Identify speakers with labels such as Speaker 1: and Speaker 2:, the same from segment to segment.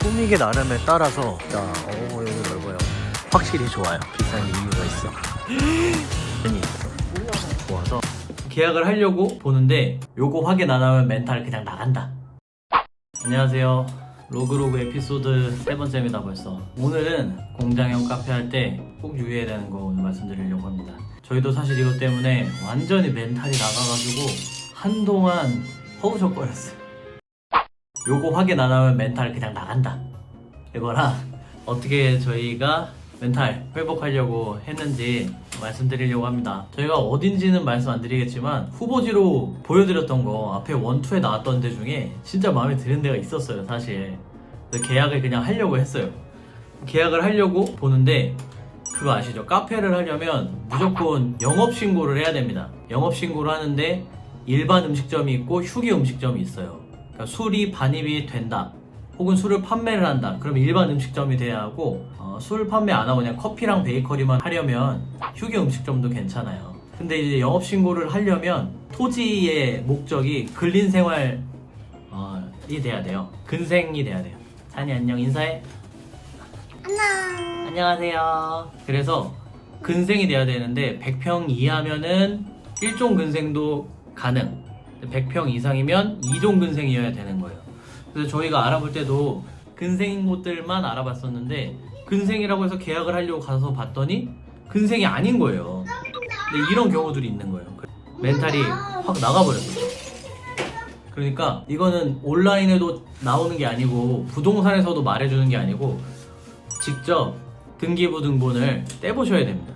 Speaker 1: 꾸미기 나름에 따라서 여기 넓어요. 확실히 좋아요. 비싼 이유가 있어. 괜히 좋아서 계약을 하려고 보는데 요거 확인 안 하면 멘탈 그냥 나간다. 안녕하세요. 로그로그 에피소드 3번째입니다 벌써. 오늘은 공장형 카페 할 때 꼭 유의해야 되는 거 오늘 말씀드리려고 합니다. 저희도 사실 이것 때문에 완전히 멘탈이 나가가지고 한동안 허우적거렸어요. 요거 확인 안 하면 멘탈 그냥 나간다. 이거랑 어떻게 저희가 멘탈 회복하려고 했는지 말씀드리려고 합니다. 저희가 어딘지는 말씀 안 드리겠지만 후보지로 보여드렸던 거 앞에 1, 2에 나왔던 데 중에 진짜 마음에 드는 데가 있었어요 사실. 그래서 계약을 그냥 하려고 했어요. 계약을 하려고 보는데 그거 아시죠? 카페를 하려면 무조건 영업신고를 해야 됩니다. 영업신고를 하는데 일반 음식점이 있고 휴게 음식점이 있어요. 그러니까 술이 반입이 된다 혹은 술을 판매를 한다 그러면 일반 음식점이 돼야 하고 술 판매 안 하고 그냥 커피랑 베이커리만 하려면 휴게 음식점도 괜찮아요. 근데 이제 영업신고를 하려면 토지의 목적이 근린생활이 돼야 돼요. 근생이 돼야 돼요. 찬이 안녕 인사해. 안녕하세요. 그래서 근생이 돼야 되는데 100평 이하면은 1종 근생도 가능. 100평 이상이면 2종 근생이어야 되는 거예요. 그래서 저희가 알아볼 때도 근생인 곳들만 알아봤었는데 근생이라고 해서 계약을 하려고 가서 봤더니 근생이 아닌 거예요. 근데 이런 경우들이 있는 거예요. 멘탈이 확 나가버렸어요. 그러니까 이거는 온라인에도 나오는 게 아니고 부동산에서도 말해주는 게 아니고 직접 등기부등본을 떼보셔야 됩니다.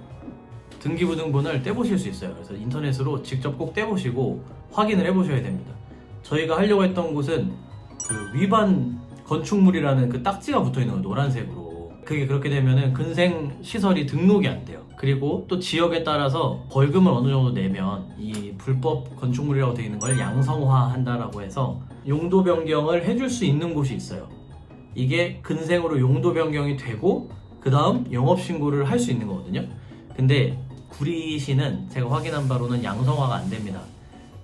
Speaker 1: 등기부등본을 떼보실 수 있어요. 그래서 인터넷으로 직접 꼭 떼보시고 확인을 해보셔야 됩니다. 저희가 하려고 했던 곳은 그 위반 건축물이라는 그 딱지가 붙어있는 거예요. 노란색으로. 그게 그렇게 되면은 근생 시설이 등록이 안 돼요. 그리고 또 지역에 따라서 벌금을 어느 정도 내면 이 불법 건축물이라고 되어 있는 걸 양성화한다라고 해서 용도 변경을 해줄 수 있는 곳이 있어요. 이게 근생으로 용도 변경이 되고 그 다음 영업신고를 할 수 있는 거거든요. 근데 구리시는 제가 확인한 바로는 양성화가 안 됩니다.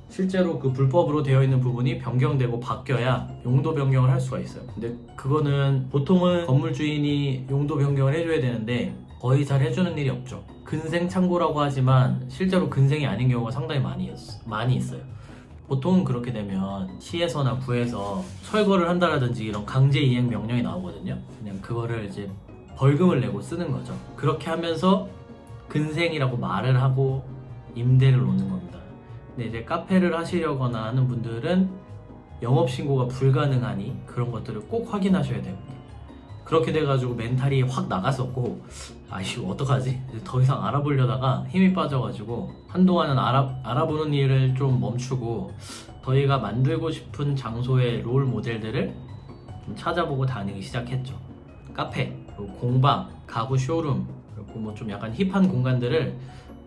Speaker 1: 실제로 그 불법으로 되어 있는 부분이 변경되고 바뀌어야 용도 변경을 할 수가 있어요. 근데 그거는 보통은 건물 주인이 용도 변경을 해줘야 되는데 거의 잘 해주는 일이 없죠. 근생 창고라고 하지만 실제로 근생이 아닌 경우가 상당히 많이 있어요. 보통은 그렇게 되면 시에서나 구에서 철거를 한다라든지 이런 강제 이행 명령이 나오거든요. 그냥 그거를 이제 벌금을 내고 쓰는 거죠. 그렇게 하면서 근생이라고 말을 하고 임대를 놓는 겁니다. 근데 이제 카페를 하시려거나 하는 분들은 영업신고가 불가능하니 그런 것들을 꼭 확인하셔야 됩니다. 그렇게 돼가지고 멘탈이 확 나갔었고 이거 어떡하지? 더 이상 알아보려다가 힘이 빠져가지고 한동안은 알아보는 일을 좀 멈추고 저희가 만들고 싶은 장소의 롤 모델들을 좀 찾아보고 다니기 시작했죠. 카페, 그리고 공방, 가구 쇼룸, 그리고 뭐 좀 약간 힙한 공간들을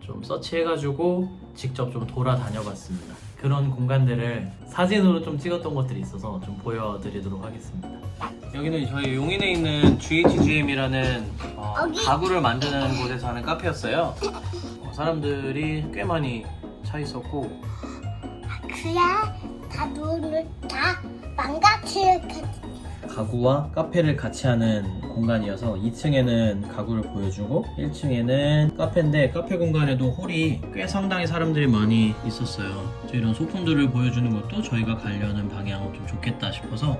Speaker 1: 좀 서치해가지고 직접 좀 돌아다녀봤습니다. 그런 공간들을 사진으로 좀 찍었던 것들이 있어서 좀 보여드리도록 하겠습니다. 여기는 저희 용인에 있는 GHGM이라는 가구를 만드는 곳에서 하는 카페였어요. 사람들이 꽤 많이 차 있었고
Speaker 2: 그야 다 돈을 다 망가뜨렸거든.
Speaker 1: 가구와 카페를 같이 하는 공간이어서 2층에는 가구를 보여주고 1층에는 카페인데 카페 공간에도 홀이 꽤 상당히 사람들이 많이 있었어요. 이런 소품들을 보여주는 것도 저희가 가려는 방향은 좀 좋겠다 싶어서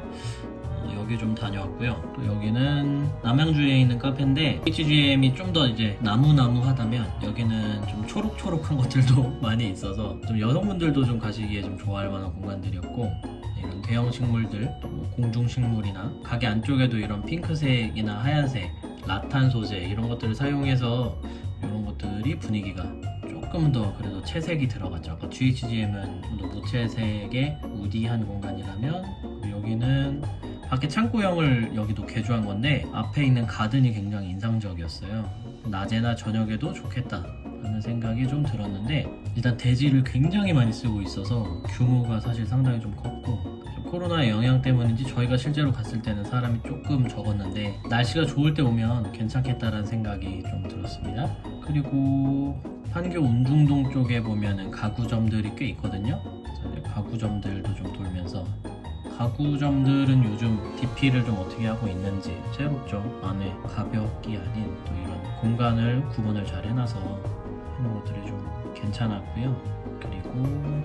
Speaker 1: 여기 좀 다녀왔고요. 또 여기는 남양주에 있는 카페인데 HGM이 좀 더 이제 나무하다면 여기는 좀 초록초록한 것들도 많이 있어서 좀 여성분들도 좀 가시기에 좀 좋아할 만한 공간들이었고 이런 대형 식물들, 뭐 공중 식물이나 가게 안쪽에도 이런 핑크색이나 하얀색, 라탄 소재 이런 것들을 사용해서 이런 것들이 분위기가 조금 더 그래도 채색이 들어갔죠. 아까 GHGM은 좀 더 무채색의 우디한 공간이라면 여기는 밖에 창고형을 여기도 개조한 건데 앞에 있는 가든이 굉장히 인상적이었어요. 낮에나 저녁에도 좋겠다 하는 생각이 좀 들었는데 일단 대지를 굉장히 많이 쓰고 있어서 규모가 사실 상당히 좀 컸고 코로나의 영향 때문인지 저희가 실제로 갔을 때는 사람이 조금 적었는데 날씨가 좋을 때 오면 괜찮겠다라는 생각이 좀 들었습니다. 그리고 판교 운중동 쪽에 보면은 가구점들이 꽤 있거든요. 가구점들도 좀 돌면서 가구점들은 요즘 DP를 좀 어떻게 하고 있는지 새롭죠. 안에 가벽이 아닌 또 이런 공간을 구분을 잘 해놔서 하는 것들이 좀 괜찮았고요. 그리고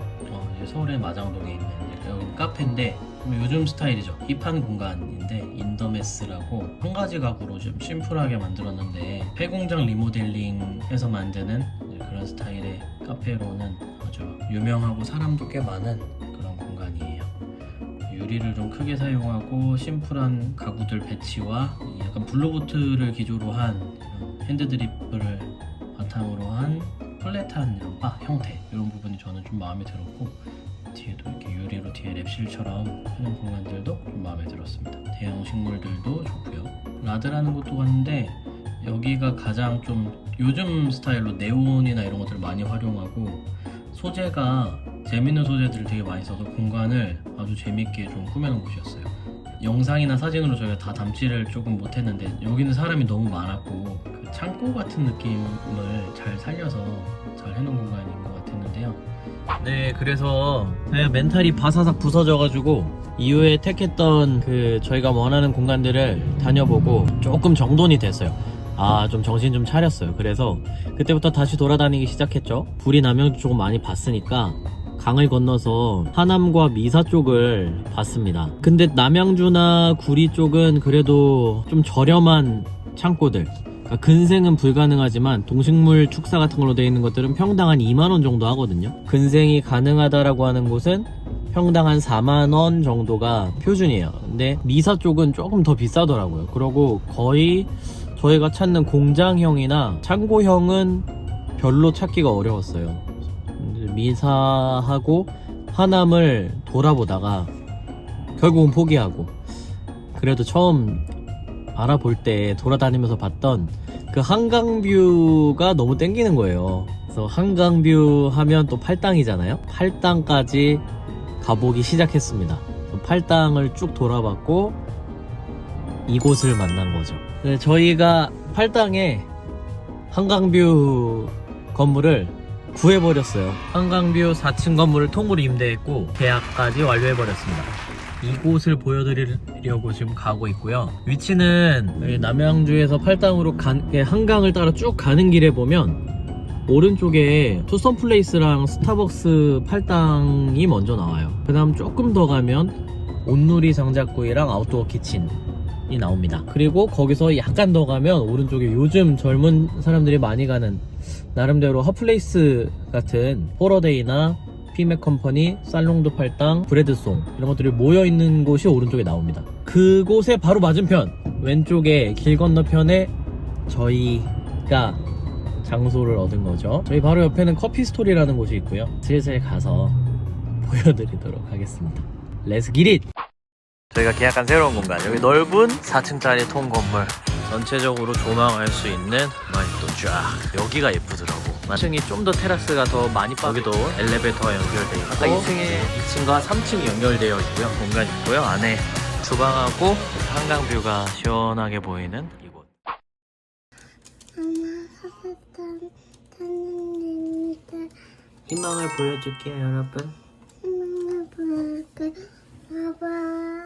Speaker 1: 이제 서울의 마장동에 있는 여기 카페인데 요즘 스타일이죠. 힙한 공간인데 인더메스라고 한 가지 가구로 좀 심플하게 만들었는데 폐공장 리모델링해서 만드는 그런 스타일의 카페로는 아주 유명하고 사람도 꽤 많은 그런 공간이에요. 유리를 좀 크게 사용하고 심플한 가구들 배치와 약간 블루보트를 기조로 한 이런 핸드드립을 바탕으로 한 플랫한 이런 바 형태 이런 부분이 저는 좀 마음에 들었고 뒤에도 이렇게 유리로 뒤에 랩실처럼 하는 공간들도 좀 마음에 들었습니다. 대형 식물들도 좋고요. 라드라는 곳도 갔는데 여기가 가장 좀 요즘 스타일로 네온이나 이런 것들을 많이 활용하고 소재가 재밌는 소재들을 되게 많이 써서 공간을 아주 재밌게 좀 꾸며놓은 곳이었어요. 영상이나 사진으로 저희가 다 담지를 조금 못했는데 여기는 사람이 너무 많았고 그 창고 같은 느낌을 잘 살려서 잘 해놓은 공간인 것 같았는데요. 네, 그래서 제가 멘탈이 바사삭 부서져가지고 이후에 택했던 그 저희가 원하는 공간들을 다녀보고 조금 정돈이 됐어요. 좀 정신 좀 차렸어요. 그래서 그때부터 다시 돌아다니기 시작했죠. 불이 남양주 조금 많이 봤으니까 강을 건너서 하남과 미사 쪽을 봤습니다. 근데 남양주나 구리 쪽은 그래도 좀 저렴한 창고들, 그러니까 근생은 불가능하지만 동식물 축사 같은 걸로 되어 있는 것들은 평당 한 2만원 정도 하거든요. 근생이 가능하다라고 하는 곳은 평당 한 4만원 정도가 표준이에요. 근데 미사 쪽은 조금 더 비싸더라고요. 그리고 거의 저희가 찾는 공장형이나 창고형은 별로 찾기가 어려웠어요. 미사하고 하남을 돌아보다가 결국은 포기하고, 그래도 처음 알아볼 때 돌아다니면서 봤던 그 한강뷰가 너무 땡기는 거예요. 그래서 한강뷰 하면 또 팔당이잖아요. 팔당까지 가보기 시작했습니다. 팔당을 쭉 돌아봤고 이곳을 만난 거죠. 저희가 팔당에 한강뷰 건물을 구해버렸어요. 한강뷰 4층 건물을 통으로 임대했고 계약까지 완료해버렸습니다. 이곳을 보여드리려고 지금 가고 있고요. 위치는 남양주에서 팔당으로 한강을 따라 쭉 가는 길에 보면 오른쪽에 투썸플레이스랑 스타벅스 팔당이 먼저 나와요. 그 다음 조금 더 가면 온누리 장작구이랑 아웃도어 키친이 나옵니다. 그리고 거기서 약간 더 가면 오른쪽에 요즘 젊은 사람들이 많이 가는 나름대로 핫플레이스 같은 포러데이나 피맥컴퍼니, 살롱도 팔당, 브레드송 이런 것들이 모여있는 곳이 오른쪽에 나옵니다. 그곳의 바로 맞은편 왼쪽에 길 건너편에 저희가 장소를 얻은 거죠. 저희 바로 옆에는 커피스토리라는 곳이 있고요. 슬슬 가서 보여드리도록 하겠습니다. 렛츠 기릿! 저희가 계약한 새로운 공간, 여기 넓은 4층짜리 통 건물 전체적으로 조망할 수 있는 공간이 또 쫙, 여기가 예쁘더라고. 2층이 좀 더 테라스가 더 많이 여기도 엘리베이터가 연결되어 있고 아까 2층에 2층과 3층이 연결되어 있고요. 공간이 있고요. 안에 주방하고 한강뷰가 시원하게 보이는 이곳. 희망을 보여줄게요, 여러분.
Speaker 2: 희망을 보여줄게. 봐봐.